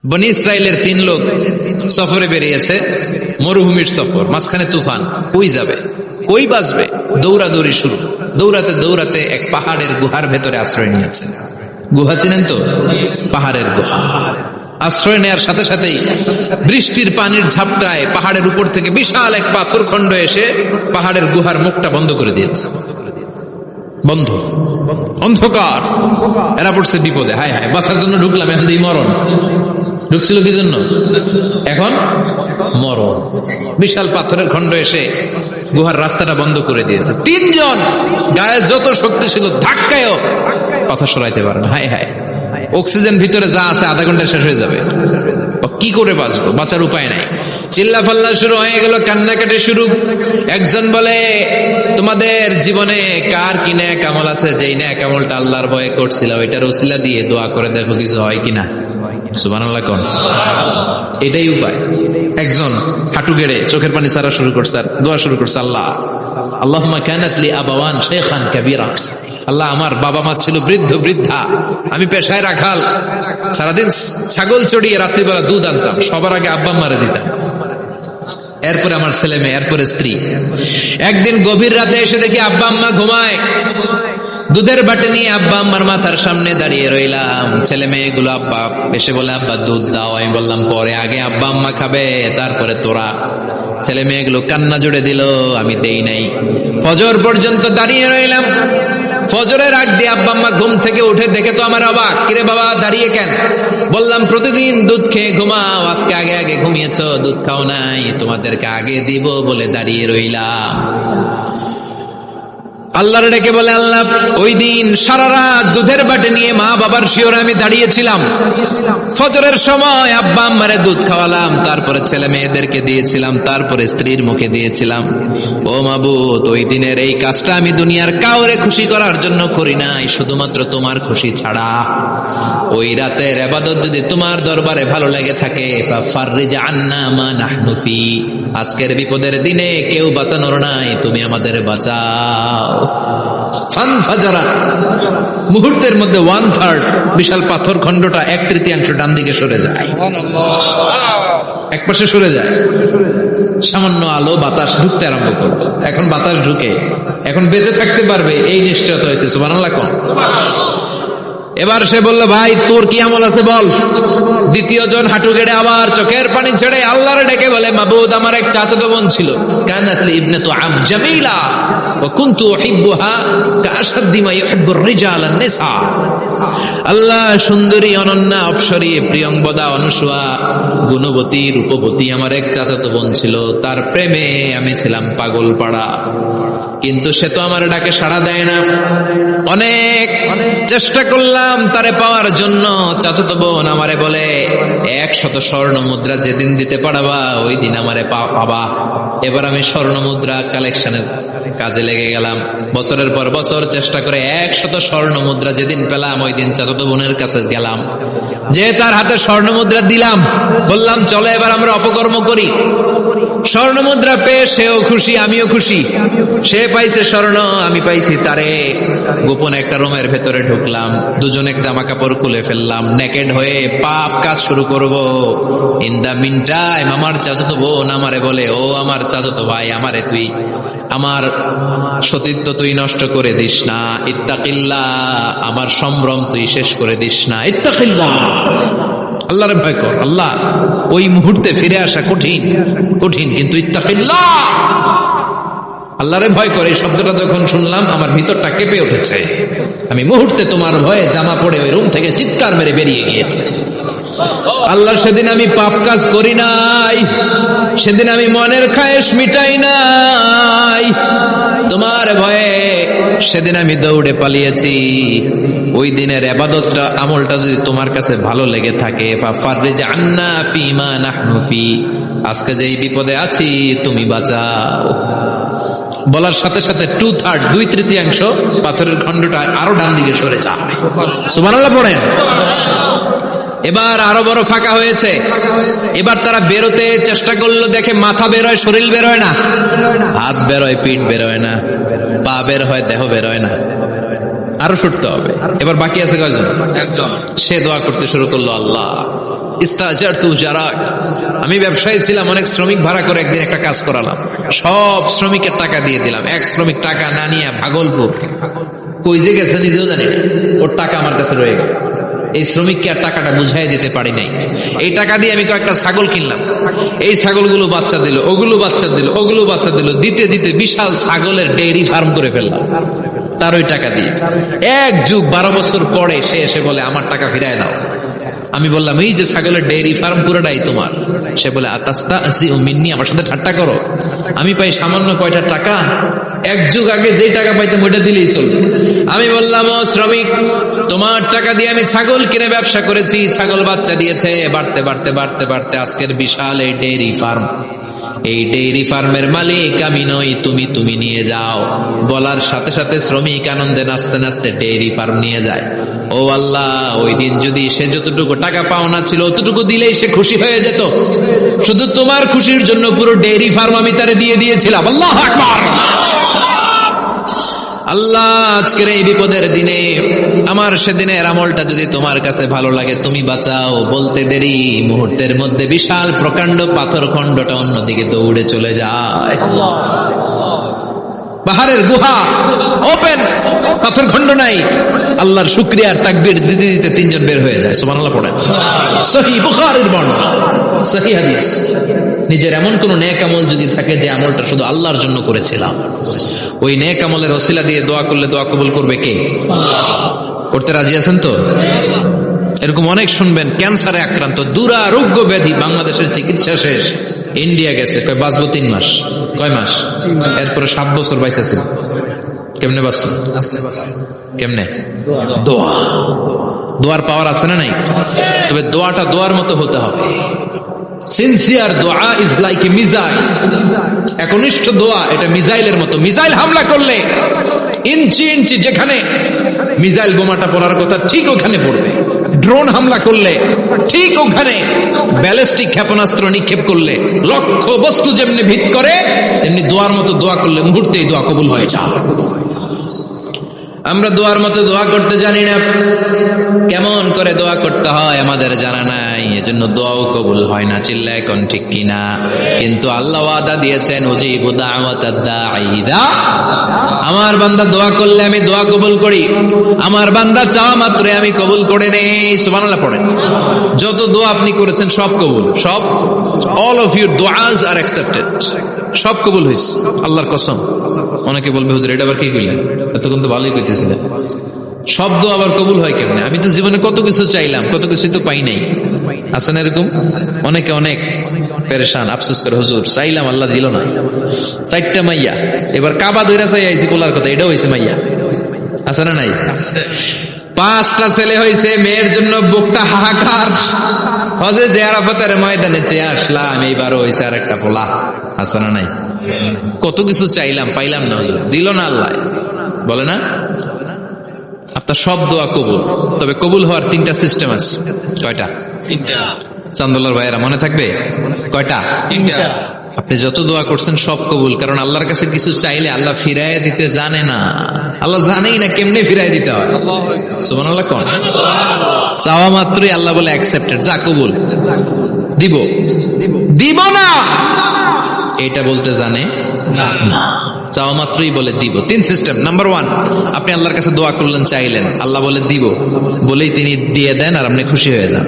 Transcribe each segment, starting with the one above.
বনি ইসরায়েলের 3 লোক সফরে বেরিয়েছে, মরুভূমির সফর, মাঝখানে তুফান। কই যাবে, কই বাঁচবে? দৌড়াদৌড়ি শুরু। দৌড়াতে দৌড়াতে এক পাহাড়ের গুহার ভেতরে আশ্রয় নিয়েছে। গুহা চিনেন তো? পাহাড়ের গুহা। আশ্রয় নেওয়ার সাথে সাথেই বৃষ্টির পানির ঝাপটায় পাহাড়ের উপর থেকে বিশাল এক পাথর খণ্ড এসে পাহাড়ের গুহার মুখটা বন্ধ করে দিয়েছে। বন্ধ, অন্ধকার। এরা পড়ছে বিপদে। হায় হায়, বাঁচার জন্য ঢুকলাম, এখন দিই মরণ। ঢুকছিল কি জন্য? এখন মরণ। বিশাল পাথরের খণ্ড এসে গুহার রাস্তাটা বন্ধ করে দিয়েছে। 3 জন গায়ের যত শক্তি ছিল ধাক্কায়ও কথা সরাইতে পারে না। হায় হায়, অক্সিজেন ভিতরে যা আছে আধা ঘন্টা শেষ হয়ে যাবে। কি করে বাঁচবো? বাঁচার উপায় নাই। চিল্লা ফাল্লা শুরু হয়ে গেল, কান্নাকাটি শুরু। একজন বলে, তোমাদের জীবনে কার কি ন্যাক আমল আছে, যেই ন্যাক আমলটা আল্লাহর ভয়ে করছিল ওইটার ওসিলা দিয়ে দোয়া করে দেখো কিছু হয় কিনা। সুবহানাল্লাহ কোন। এটাই উপায়। একজন হাঁটু গেড়ে চোখের পানি ছাড়া শুরু করছে, আর দোয়া শুরু করছে, আল্লাহ আল্লাহুম্মা কানাত লি আবাওয়ান শাইখান কাবীরা। আল্লাহ, আমার বাবা মা ছিল বৃদ্ধ বৃদ্ধা, আমি পেশায় রাখাল, সারাদিন ছাগল চড়িয়ে রাত্রিবেলা দুধ আনতাম, সবার আগে আব্বা মারে দিতাম, এরপরে আমার ছেলে মেয়ে, এরপরে স্ত্রী। একদিন গভীর রাতে এসে দেখি আব্বা আম্মা ঘুমায়। দুধের বাটি নিয়ে আব্বা আম্মার মাথার সামনে দাঁড়িয়ে রইলাম। ছেলে মেয়েগুলো আব্বা এসে বলে, আব্বা দুধ দাও। আমি বললাম পরে, আগে আব্বা আম্মা খাবে, তারপরে তোরা। ছেলে মেয়েগুলো কান্না জুড়ে দিল, আমি দেই নাই। ফজর পর্যন্ত দাঁড়িয়ে রইলাম। ফজরের আগ দিয়ে আব্বা আম্মা ঘুম থেকে উঠে দেখে তো আমার অবাক। কিরে বাবা, দাঁড়িয়ে কেন? বললাম প্রতিদিন দুধ খেয়ে ঘুমাও, আজকে আগে আগে ঘুমিয়েছো, দুধ খাও নাই, তোমাদেরকে আগে দিব বলে দাঁড়িয়ে রইলাম। আল্লাহর ডেকে বলে, আল্লাহ, ওই দিন সারা রাত দুধের বাটি নিয়ে মা বাবার শিওরে আমি দাঁড়িয়েছিলাম। ফজরের সময় আব্বা আম্মারে দুধ খাওয়ালাম, তারপরে ছেলে মেয়েদেরকে দিয়েছিলাম, তারপরে স্ত্রীর মুখে দিয়েছিলাম। ও মাবুদ, ওই দিনের এই কাজটা আমি দুনিয়ার কাউরে খুশি করার জন্য করি নাই, শুধুমাত্র তোমার খুশি ছাড়া। ওই রাতের ইবাদত যদি তোমার দরবারে ভালো লেগে থাকে, ফাফাররিজ আন্না মা নাহনু ফি, আজকের বিপদের দিনে কেউ বাঁচানোর নাই, তুমি আমাদের বাঁচাও। ফানফাজারাত, মুহূর্তের মধ্যে 1/3 বিশাল পাথর খণ্ডটা 1/3 ডান দিকে সরে যায়, এক পাশে সরে যায়। সামান্য আলো বাতাস ঢুকতে আরম্ভ করলো। এখন বাতাস ঢুকে এখন বেঁচে থাকতে পারবে এই নিশ্চয়তা হয়েছে। সুবহানাল্লাহ কোন। এবার সে বলল, ভাই তোর কি আমল আছে বল। দ্বিতীয় জন হাঁটু গেড়ে আবার চোখের পানি ছেড়ে আল্লাহর ডেকে বলে, মাবুদ, আমার এক চাচাতো বোন ছিল, কানাত লি ইবনাতু আম জামিলা ওয়া কুনতু উহিব্বুহা কাআশাদ্দি মা ইউহিব্বুর রিজাল আন-নিসা। আল্লাহ, সুন্দরী, অনন্যা, অপ্সরী, প্রিয়ংবদা, অনুসুয়া, গুণবতী, রূপবতী আমার এক চাচাতো বোন ছিল, তার প্রেমে আমি ছিলাম পাগল পাড়া। কিন্তু সে তো আমার ডাকে সাড়া দেয় না। অনেক চেষ্টা করলাম তারে পাওয়ার জন্য। চাচাতো বোন আমারে বলে, 100 স্বর্ণ মুদ্রা যেদিন দিতে পারবা ওই দিন আমারে পাবা। এবার আমি স্বর্ণ মুদ্রা কালেকশনের কাজে লেগে গেলাম। বছরের পর বছর চেষ্টা করে 100 স্বর্ণ মুদ্রা যেদিন পেলাম ওই দিন চাচাতো বোনের কাছে গেলাম, যে তার হাতে স্বর্ণ মুদ্রা দিলাম, বললাম চলো এবার আমরা অপকর্ম করি। স্বর্ণ মুদ্রা পেয়ে সেও খুশি, আমিও খুশি। সে পাইছে স্বর্ণ, আমি পাইছি তারে। গোপন একটা রুমের ভেতরে ঢুকলাম, দুজনে জামা কাপড় খুলে ফেললাম, নেকেড হয়ে পাপ কাজ শুরু করব। ইন দা মিন টাইম আমার চাচাতো বোন আমারে বলে, ও আমার চাচাতো ভাই, আমারে তুই আমার সতীত্ব তুই নষ্ট করে দিস না, ইত্তাকিল্লাহ, আমার সম্ভ্রম তুই শেষ করে দিস না, ইত্তাকিল্লাহ, আল্লাহরে ভয় কর। আল্লাহ, ওই মুহূর্তে ফিরে আসা কঠিন কঠিন, কিন্তু ইত্তাকিল্লাহ, আল্লাহরে ভয় করে, এই শব্দটা যখন শুনলাম আমার ভিতরটা কেঁপে উঠেছে। আমি মুহূর্তে তোমার ভয়ে জামা পড়ে ওই রুম থেকে চিৎকার মেরে বেরিয়ে গিয়েছে। আল্লাহ, সেদিন আমি পাপ কাজ করি নাই, সেদিন আমি মনের খায়েশ মিটাই নাই, তোমার ভয়ে সেদিন আমি দৌড়ে পালিয়েছি। ওই দিনের ইবাদতটা, আমলটা যদি তোমার কাছে ভালো লেগে থাকে, ফাফাররিজ আন্না ফিমা নাহনু ফি, আজকে যেই বিপদে আছি তুমি বাঁচাও। বলার সাথে সাথে 2/3 2/3 পাথরের খণ্ডটা আরো ডান দিকে সরে যায়। সুবহানাল্লাহ পড়েন। এবার আরো বড় ফাঁকা হয়েছে। এবার তারা বেরোতে চেষ্টা করলো, দেখে মাথা বেরোয়, শরীর বেরোয় না, হাত বেরোয়, পিঠ বেরোয় না, পা বের হয়, দেহ বেরোয় না। আরো ছুটতে হবে। এবার বাকি আছে কয়জন? একজন। সে দোয়া করতে শুরু করলো, আল্লাহ ইস্তাজারতু জারাক, আমি ব্যবসায়ী ছিলাম, অনেক শ্রমিক ভাড়া করে একদিন একটা কাজ করালাম, সব শ্রমিকের টাকা দিয়ে দিলাম। এক শ্রমিক টাকা না নিয়ে ভাগলপুর কই যে গেছে নিজেও জানি না, ওর টাকা আমার কাছে রয়ে গেল। এই শ্রমিককে আর টাকাটা বুঝাই দিতে পারি নাই। এই টাকা দিয়ে আমি কয়েকটা ছাগল কিনলাম, এই ছাগলগুলো বাচ্চা দিল, ওগুলো বাচ্চা দিল, ওগুলো বাচ্চা দিল, দিতে দিতে বিশাল ছাগলের ডেইরি ফার্ম করে ফেললাম তার ওই টাকা দিয়ে। এক যুগ 12 বছর পরে সে এসে বলে আমার টাকা ফিরায় দাও। আমি বললাম এই যে ছাগলের ডেইরি ফার্ম পুরোটাই তোমার। সে বলে আতাস্তাজিউ মিন্নি, আমার সাথে ঠাট্টা করো? আমি পাই সামান্য কয়টা টাকা, এক যুগ আগে যে টাকা পাইতাম ওইটা দিলেই চলবে। আমি বললাম ও শ্রমিক, তোমার টাকা দিয়ে আমি ছাগল কিনে ব্যবসা করেছি, ছাগল বাচ্চা দিয়েছে, বাড়তে বাড়তে বাড়তে বাড়তে আজকের বিশাল এই ডেইরি ফার্ম। এই ডেইরি ফার্মের মালিক আমি নই, তুমি নিয়ে যাও। বলার সাথে সাথে শ্রমিক আনন্দে নাচতে নাচতে ডেইরি ফার্ম নিয়ে যায়। ও আল্লাহ, ওই দিন যদি সে যতটুকু টাকা পাওনা ছিল অতটুকু দিলেই সে খুশি হয়ে যেত। শুধু তোমার খুশির জন্য পুরো ডেইরি ফার্ম আমি তারে দিয়ে দিয়েছিলাম। আল্লাহু আকবার। আল্লাহ, আজকের এই বিপদের দিনে আমার সেদিনের আমলটা যদি তোমার কাছে ভালো লাগে তুমি বাঁচাও। বলতে দেরি, মুহূর্তের মধ্যে বিশাল প্রকাণ্ড পাথর খণ্ডটা অন্যদিকে দৌড়ে চলে যায়। পাহাড়ের গুহা ওপেন, পাথর খণ্ড নাই। আল্লাহর শুকরিয়ার তাকবীর দিতে দিতে 3 জন বের হয়ে যায়। সুবহানাল্লাহ পড়েন। সহিহ বুখারীর বর্ণনা, সহিহ হাদিস। নিজের এমন কোন নেক আমল যদি থাকে যে আমলটা শুধু আল্লাহর জন্য করেছিলাম, ওই নেক আমলের ওসিলা দিয়ে দোয়া করলে দোয়া কবুল করবে কে? করতে রাজি আছেন তো? এরকম অনেক শুনবেন ক্যান্সারে আক্রান্ত, দুরারোগ্য ব্যাধি, বাংলাদেশের চিকিৎসা শেষ, ইন্ডিয়া গেছে, কয় বাঁচবো 3 মাস। কয় মাস? এরপরে 7 বছর বাইসা ছিল। কেমনে বাঁচল? কেমনে? দোয়া। দোয়ার পাওয়ার আছে না নাই? তবে দোয়াটা দোয়ার মতো হতে হবে। সিনসিয়ার দোয়া ইজ লাইক এ মিসাইল। একনিষ্ঠ দোয়া এটা মিসাইলের মতো। মিসাইল হামলা করলে ইঞ্চি ইঞ্চি যেখানে মিসাইল বোমাটা পড়ার কথা ঠিক ওখানে পড়বে। ড্রোন হামলা করলে ঠিক ওখানে, ব্যালিস্টিক ক্ষেপণাস্ত্র নিক্ষেপ করলে লক্ষ্য বস্তু যেমনি ভিত করে, তেমনি দোয়ার মতো দোয়া করলে মুহূর্তেই দোয়া কবুল হয়ে যায়। আমরা দোয়ার মতো দোয়া করতে জানি না, কেমন করে দোয়া করতে হয় আমাদের জানা নাই, এজন্য দোয়াও কবুল হয় না। চিল্লা এখন ঠিক কিনা? কিন্তু আল্লাহ ওয়াদা দিয়েছেন, উজিবু দাওয়াতাদ দাঈ ইযা, আমার বান্দা দোয়া করলে আমি দোয়া কবুল করি, আমার বান্দা চাওয়া মাত্রই আমি কবুল করে নেই। সুবহানাল্লাহ পড়েন। যত দোয়া আপনি করেছেন সব কবুল, সব, অল অফ ইউর দুআস আর অ্যাকসেপ্টেড, সব কবুল হয়েছে আল্লাহর কসম। অনেকে বলবে হুজুর এটা আবার কি কইলেন, এতক্ষণ তো ভালোই কইতেছিলেন, সব দোয়া আবার কবুল হয় কেমনে? আমি তো জীবনে কত কিছু চাইলাম, কত কিছু তো পাই নাই। আছে না এরকম? অনেকে অনেক পেরেশান, আফসোস করে হুজুর চাইলাম আল্লাহ দিল না। 4টা মাইয়া, এবার কাবা ধইরা চাই আইছি পোলার কথা, এটাও হয়েছে মাইয়া। আছে না নাই? 5টা ছেলে হয়েছে, মেয়ের জন্য বুকটা হাহাকার। হজে যে আরাফাতের ময়দানে চেয়ে আসলাম, এইবারও হয়েছে আর একটা পোলা। আছে না নাই? কত কিছু চাইলাম, পাইলাম না, হুজুর দিল না আল্লাহ। বলে না আপনার সব দোয়া কবুল, তবে কবুল হওয়ার 3টা সিস্টেম আছে। কয়টা? 3টা। চান্দোলার ভাইয়েরা মনে থাকবে? কয়টা? 3টা। আপনি যত দোয়া করছেন সব কবুল, কারণ আল্লাহর কাছে কিছু চাইলে আল্লাহ ফিরাইয়া দিতে জানে না। আল্লাহ জানেই না কেমনে ফিরাই দিতে হয়। সুবহানাল্লাহ কোন? চাওয়া মাত্রই আল্লাহ বলে অ্যাকসেপ্টেড, যা কবুল, দিব দিব না এটা বলতে জানে না। চাওয়া মাত্রই বলে দিব। 3 সিস্টেম। নাম্বার 1, আপনি আল্লাহর কাছে দোয়া করলেন, চাইলেন, আল্লাহ বলে দিব, বলেই তিনি দিয়ে দেন আর আপনি খুশি হয়ে যান,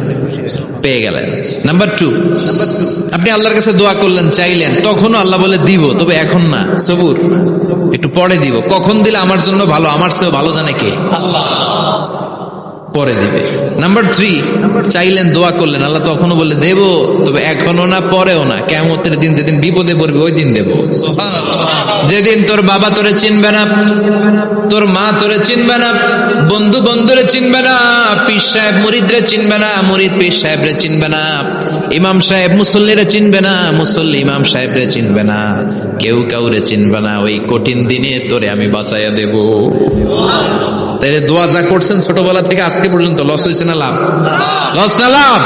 পেয়ে গেলেন। নাম্বার 2, আপনি আল্লাহর কাছে দোয়া করলেন, চাইলেন, তখনও আল্লাহ বলে দিব, তবে এখন না, সবুর, একটু পরে দিব। কখন দিলে আমার জন্য ভালো, আমার চেয়েও ভালো জানে কে? আল্লাহ, পরে দিবে। নাম্বার 3, চাইলেন, দোয়া করলেন, আল্লাহ তখনও বলে দেব, তবে এখনো না, পরেও না, কিয়ামতের দিন যেদিন বিপদে পড়বে ওই দিন দেব। যেদিন তোর বাবা তোরে চিনবে না, তোর মা তোরে চিনবে না, বন্ধু বন্ধুরে চিনবে না, পীর সাহেব মুরিদরে চিনবে না, মুরিদ পীর সাহেবরে চিনবে না, ইমাম সাহেব মুসল্লিরে চিনবে না, মুসল্লি ইমাম সাহেবরে চিনবে না, কেউ কাউরে চিনবে না। ওই কঠিন দিনে তোরে আমি বাঁচাইয়া দেব। তাইলে দোয়া যা করছেন ছোটবেলা থেকে আজকে পর্যন্ত, লস হয়েছে না লাভ? লস না লাভ?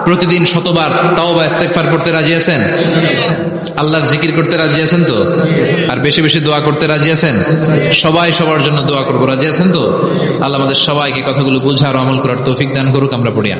প্রতিদিন শতবার তাওবা ইস্তেগফার করতে রাজি আছেন? আল্লাহর জিকির করতে রাজি আছেন তো? আর বেশি বেশি দোয়া করতে রাজি আছেন? সবাই সবার জন্য দোয়া করবো, রাজি আছেন তো? আল্লাহ আমাদের সবাইকে কথাগুলো বুঝার ও আমল করার তৌফিক দান করুক। আমরা পড়ি।